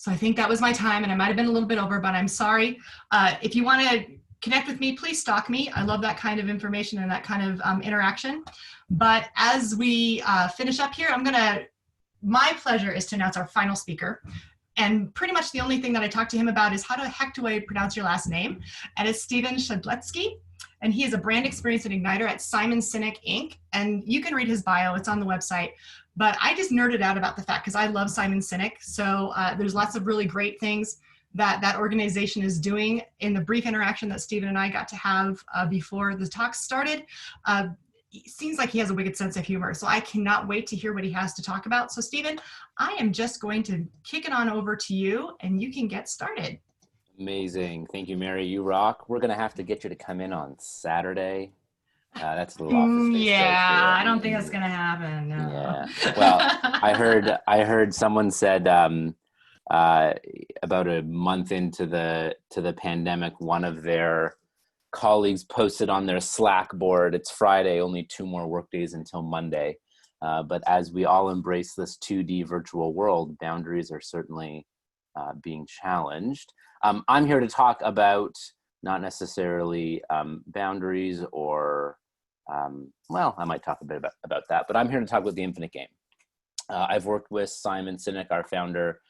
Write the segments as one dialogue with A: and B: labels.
A: So I think that was my time, and I might have been a little bit over, but I'm sorry. If you want to connect with me, please stalk me. I love that kind of information and that kind of interaction. But as we finish up here, my pleasure is to announce our final speaker. And pretty much the only thing that I talked to him about is how the heck do I pronounce your last name? And it's Stephen Shedletzky. And he is a brand experience and igniter at Sinek Inc. And you can read his bio, it's on the website. But I just nerded out about the fact, because I love Simon Sinek. So there's lots of really great things that organization is doing. In the brief interaction that Stephen and I got to have before the talk started, it seems like he has a wicked sense of humor. So I cannot wait to hear what he has to talk about. So Stephen, I am just going to kick it on over to you and you can get started.
B: Amazing. Thank you, Mary. You rock. We're going to have to get you to come in on Saturday. That's a little office space.
A: Yeah, I don't think that's going to happen. No.
B: Yeah. Well, I heard someone said about a month into the pandemic, one of their colleagues posted on their Slack board, it's Friday, only 2 more work days until Monday. But as we all embrace this 2D virtual world, boundaries are certainly being challenged. I'm here to talk about not necessarily boundaries or, well, I might talk a bit about that, but I'm here to talk about the infinite game. I've worked with Simon Sinek, our founder,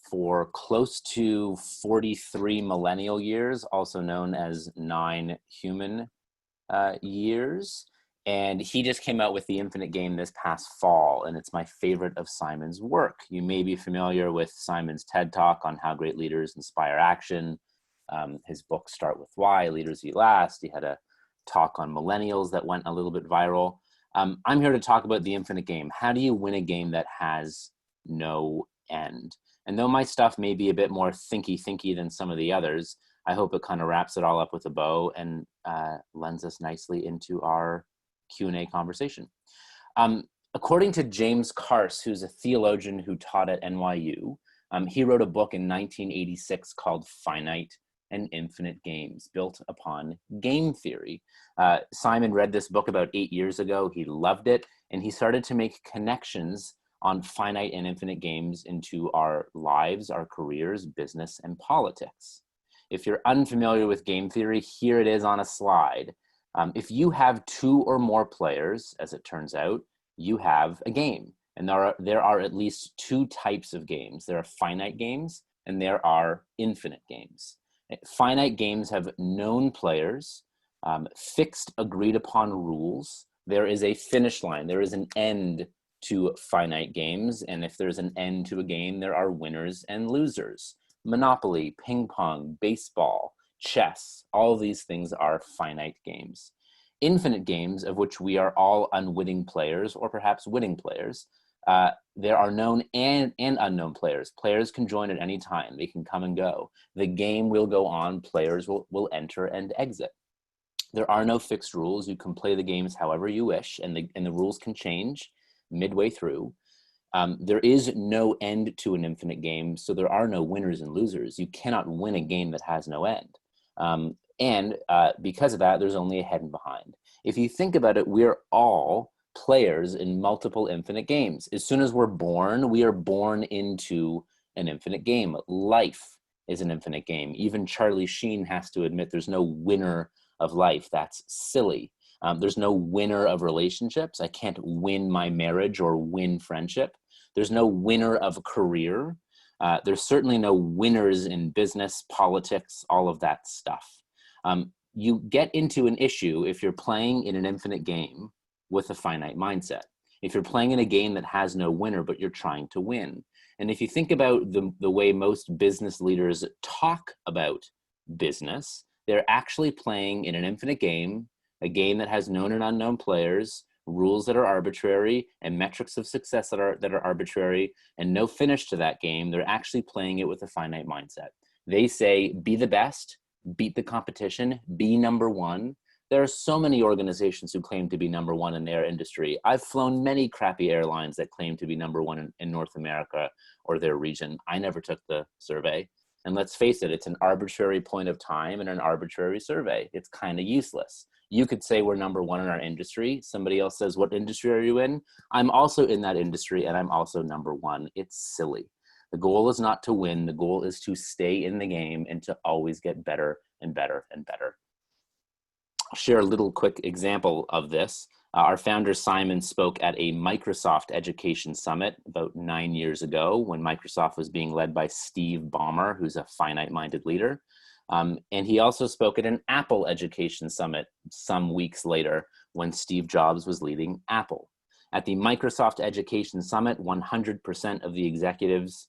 B: for close to 43 millennial years, also known as 9 human years. And he just came out with the infinite game this past fall, and it's my favorite of Simon's work. You may be familiar with Simon's TED Talk on how great leaders inspire action. His book, Start With Why, Leaders Eat Last. He had a talk on millennials that went a little bit viral. I'm here to talk about the infinite game. How do you win a game that has no end? And though my stuff may be a bit more thinky than some of the others, I hope it kind of wraps it all up with a bow and lends us nicely into our Q&A conversation. According to James Carse, who's a theologian who taught at NYU, he wrote a book in 1986 called Finite and Infinite Games, built upon game theory. Simon read this book about 8 years ago. He loved it, and he started to make connections on finite and infinite games into our lives, our careers, business, and politics. If you're unfamiliar with game theory, here it is on a slide. If you have 2 or more players, as it turns out, you have a game. And there are at least 2 types of games. There are finite games and there are infinite games. Finite games have known players, fixed, agreed upon rules. There is a finish line. There is an end to finite games. And if there's an end to a game, there are winners and losers. Monopoly, ping pong, baseball, chess, all of these things are finite games. Infinite games, of which we are all unwitting players or perhaps winning players, there are known and unknown players. Players can join at any time. They can come and go. The game will go on. Players will enter and exit. There are no fixed rules. You can play the games however you wish, and the rules can change midway through. There is no end to an infinite game, so there are no winners and losers. You cannot win a game that has no end. And because of that, there's only ahead and behind. If you think about it, we're all players in multiple infinite games. As soon as we're born, we are born into an infinite game. Life is an infinite game. Even Charlie Sheen has to admit there's no winner of life. That's silly. There's no winner of relationships. I can't win my marriage or win friendship. There's no winner of a career. There's certainly no winners in business, politics, all of that stuff. You get into an issue if you're playing in an infinite game with a finite mindset. If you're playing in a game that has no winner, but you're trying to win. And if you think about the way most business leaders talk about business, they're actually playing in an infinite game, a game that has known and unknown players, rules that are arbitrary, and metrics of success that are arbitrary, and no finish to that game. They're actually playing it with a finite mindset. They say, be the best, beat the competition, be number one. There are so many organizations who claim to be number one in their industry. I've flown many crappy airlines that claim to be number one in North America or their region. I never took the survey. And let's face it, it's an arbitrary point of time and an arbitrary survey. It's kind of useless. You could say we're number one in our industry. Somebody else says, what industry are you in? I'm also in that industry and I'm also number one. It's silly. The goal is not to win. The goal is to stay in the game and to always get better and better and better. I'll share a little quick example of this. Our founder, Simon, spoke at a Microsoft Education Summit about 9 years ago when Microsoft was being led by Steve Ballmer, who's a finite-minded leader. And he also spoke at an Apple Education Summit some weeks later when Steve Jobs was leading Apple. At the Microsoft Education Summit, 100% of the executives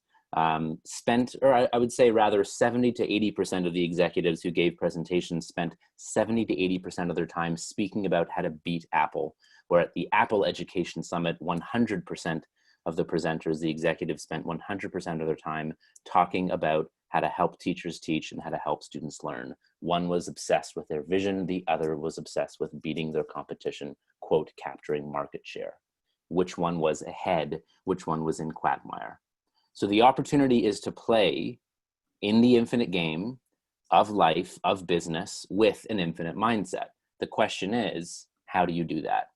B: spent, or I would say rather 70 to 80% of the executives who gave presentations spent 70 to 80% of their time speaking about how to beat Apple, where at the Apple Education Summit, 100% of the presenters, the executives spent 100% of their time talking about how to help teachers teach and how to help students learn. One was obsessed with their vision, the other was obsessed with beating their competition, quote, capturing market share. Which one was ahead, which one was in quagmire. So the opportunity is to play in the infinite game of life, of business, with an infinite mindset. The question is, how do you do that?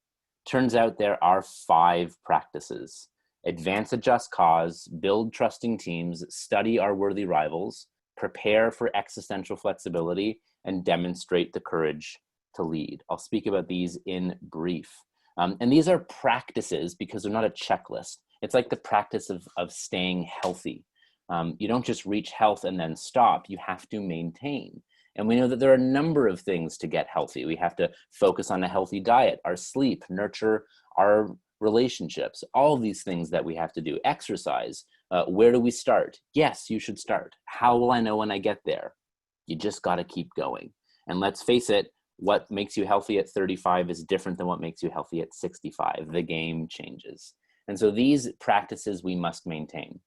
B: Turns out there are 5 practices. Advance a just cause, build trusting teams, study our worthy rivals, prepare for existential flexibility, and demonstrate the courage to lead. I'll speak about these in brief. And these are practices because they're not a checklist. It's like the practice of staying healthy. You don't just reach health and then stop, you have to maintain. And we know that there are a number of things to get healthy. We have to focus on a healthy diet, our sleep, nurture our relationships, all of these things that we have to do. Exercise, where do we start? Yes, you should start. How will I know when I get there? You just gotta keep going. And let's face it, what makes you healthy at 35 is different than what makes you healthy at 65. The game changes. And so these practices we must maintain.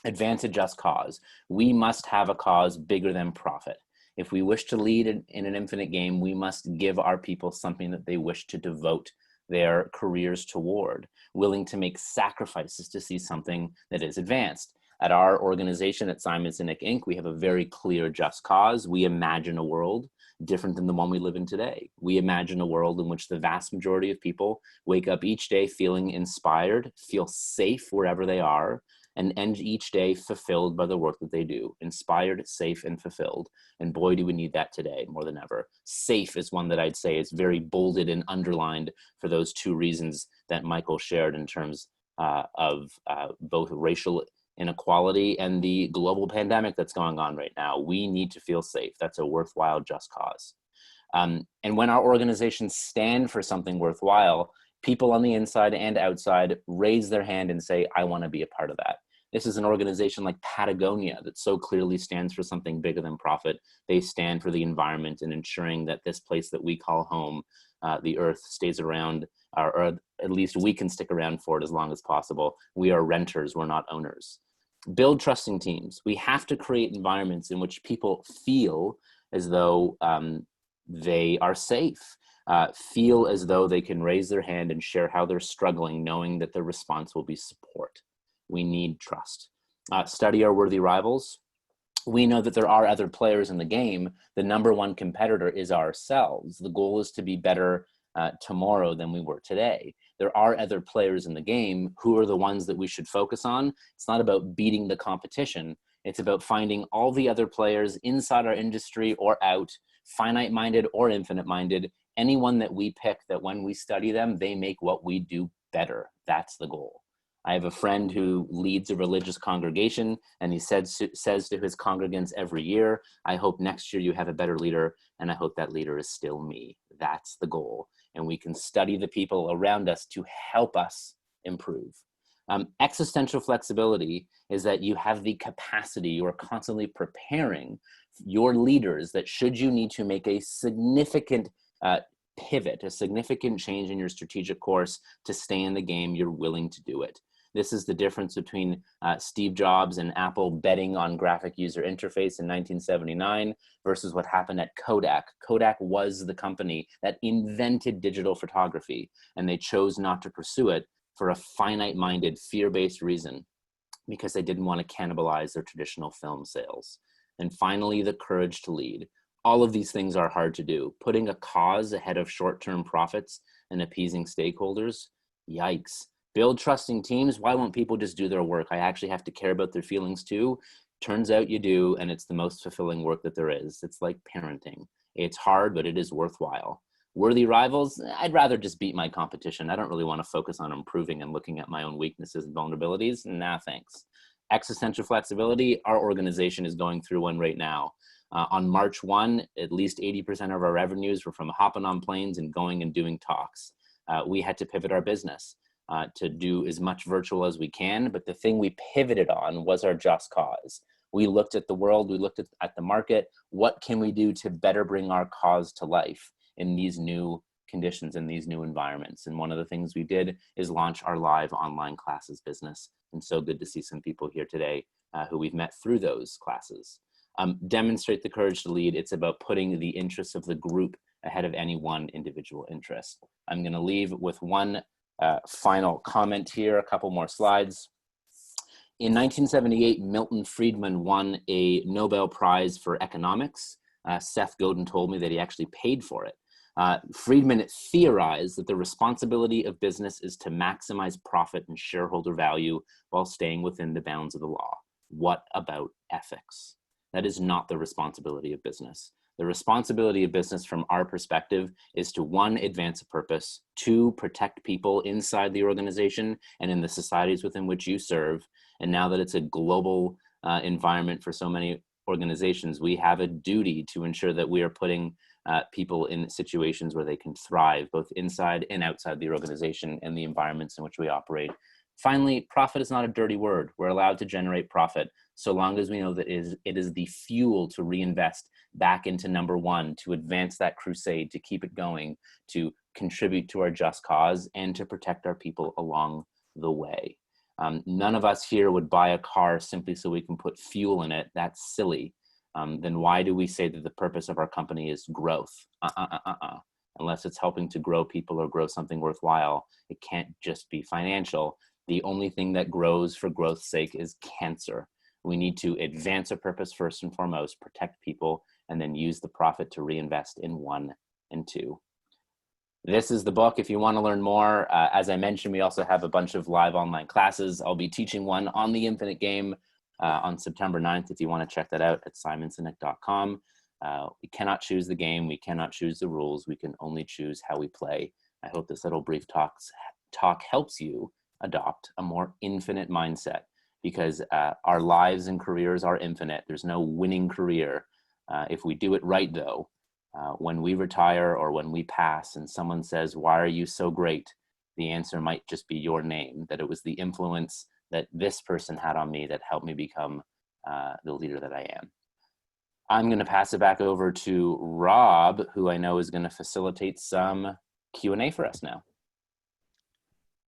B: Advance a just cause. We must have a cause bigger than profit. If we wish to lead in an infinite game, we must give our people something that they wish to devote their careers toward, willing to make sacrifices to see something that is advanced. At our organization at Simon Sinek Inc., we have a very clear just cause. We imagine a world different than the one we live in today. We imagine a world in which the vast majority of people wake up each day feeling inspired, feel safe wherever they are, and end each day fulfilled by the work that they do. Inspired, safe, and fulfilled. And boy, do we need that today more than ever. Safe is one that I'd say is very bolded and underlined for those 2 reasons that Michael shared in terms of both racial inequality and the global pandemic that's going on right now. We need to feel safe. That's a worthwhile just cause. And when our organizations stand for something worthwhile, people on the inside and outside raise their hand and say, I want to be a part of that. This is an organization like Patagonia that so clearly stands for something bigger than profit. They stand for the environment and ensuring that this place that we call home, the earth, stays around, or at least we can stick around for it as long as possible. We are renters, we're not owners. Build trusting teams. We have to create environments in which people feel as though they are safe, feel as though they can raise their hand and share how they're struggling, knowing that the response will be support. We need trust. Study our worthy rivals. We know that there are other players in the game. The number 1 competitor is ourselves. The goal is to be better tomorrow than we were today. There are other players in the game. Who are the ones that we should focus on? It's not about beating the competition. It's about finding all the other players inside our industry or out, finite-minded or infinite-minded, anyone that we pick that when we study them, they make what we do better. That's the goal. I have a friend who leads a religious congregation, and he says to his congregants every year, I hope next year you have a better leader, and I hope that leader is still me. That's the goal. And we can study the people around us to help us improve. Existential flexibility is that you have the capacity, you are constantly preparing your leaders that should you need to make a significant pivot, a significant change in your strategic course to stay in the game, you're willing to do it. This is the difference between Steve Jobs and Apple betting on graphic user interface in 1979 versus what happened at Kodak. Kodak was the company that invented digital photography, and they chose not to pursue it for a finite-minded, fear-based reason, because they didn't want to cannibalize their traditional film sales. And finally, the courage to lead. All of these things are hard to do. Putting a cause ahead of short-term profits and appeasing stakeholders, yikes. Build trusting teams. Why won't people just do their work? I actually have to care about their feelings too. Turns out you do, and it's the most fulfilling work that there is. It's like parenting. It's hard, but it is worthwhile. Worthy rivals, I'd rather just beat my competition. I don't really want to focus on improving and looking at my own weaknesses and vulnerabilities. Nah, thanks. Existential flexibility, our organization is going through one right now. On March 1, at least 80% of our revenues were from hopping on planes and going and doing talks. We had to pivot our business to do as much virtual as we can, but the thing we pivoted on was our just cause. We looked at the world, we looked at the market. What can we do to better bring our cause to life in these new conditions, in these new environments? And one of the things we did is launch our live online classes business. And so good to see some people here today who we've met through those classes. Demonstrate the courage to lead. It's about putting the interests of the group ahead of any one individual interest. I'm going to leave with one final comment here, a couple more slides. In 1978, Milton Friedman won a Nobel Prize for economics. Seth Godin told me that he actually paid for it. Friedman theorized that the responsibility of business is to maximize profit and shareholder value while staying within the bounds of the law. What about ethics? That is not the responsibility of business. The responsibility of business from our perspective is to, one, advance a purpose, two, protect people inside the organization and in the societies within which you serve. And now that it's a global environment for so many organizations, we have a duty to ensure that we are putting people in situations where they can thrive, both inside and outside the organization and the environments in which we operate. Finally, profit is not a dirty word. We're allowed to generate profit so long as we know that it is the fuel to reinvest back into number one, to advance that crusade, to keep it going, to contribute to our just cause, and to protect our people along the way. None of us here would buy a car simply so we can put fuel in it. That's silly. Then why do we say that the purpose of our company is growth? Unless it's helping to grow people or grow something worthwhile, it can't just be financial. The only thing that grows for growth's sake is cancer. We need to advance a purpose first and foremost, protect people, and then use the profit to reinvest in one and two. This is the book if you want to learn more. As I mentioned, we also have a bunch of live online classes. I'll be teaching one on the Infinite Game on September 9th if you want to check that out at simonsinek.com. We cannot choose the game. We cannot choose the rules. We can only choose how we play. I hope this little brief talk helps you adopt a more infinite mindset, because our lives and careers are infinite. There's no winning career. If we do it right, though, when we retire or when we pass and someone says, "Why are you so great?" the answer might just be your name, that it was the influence that this person had on me that helped me become the leader that I am. I'm going to pass it back over to Rob, who I know is going to facilitate some Q&A for us now.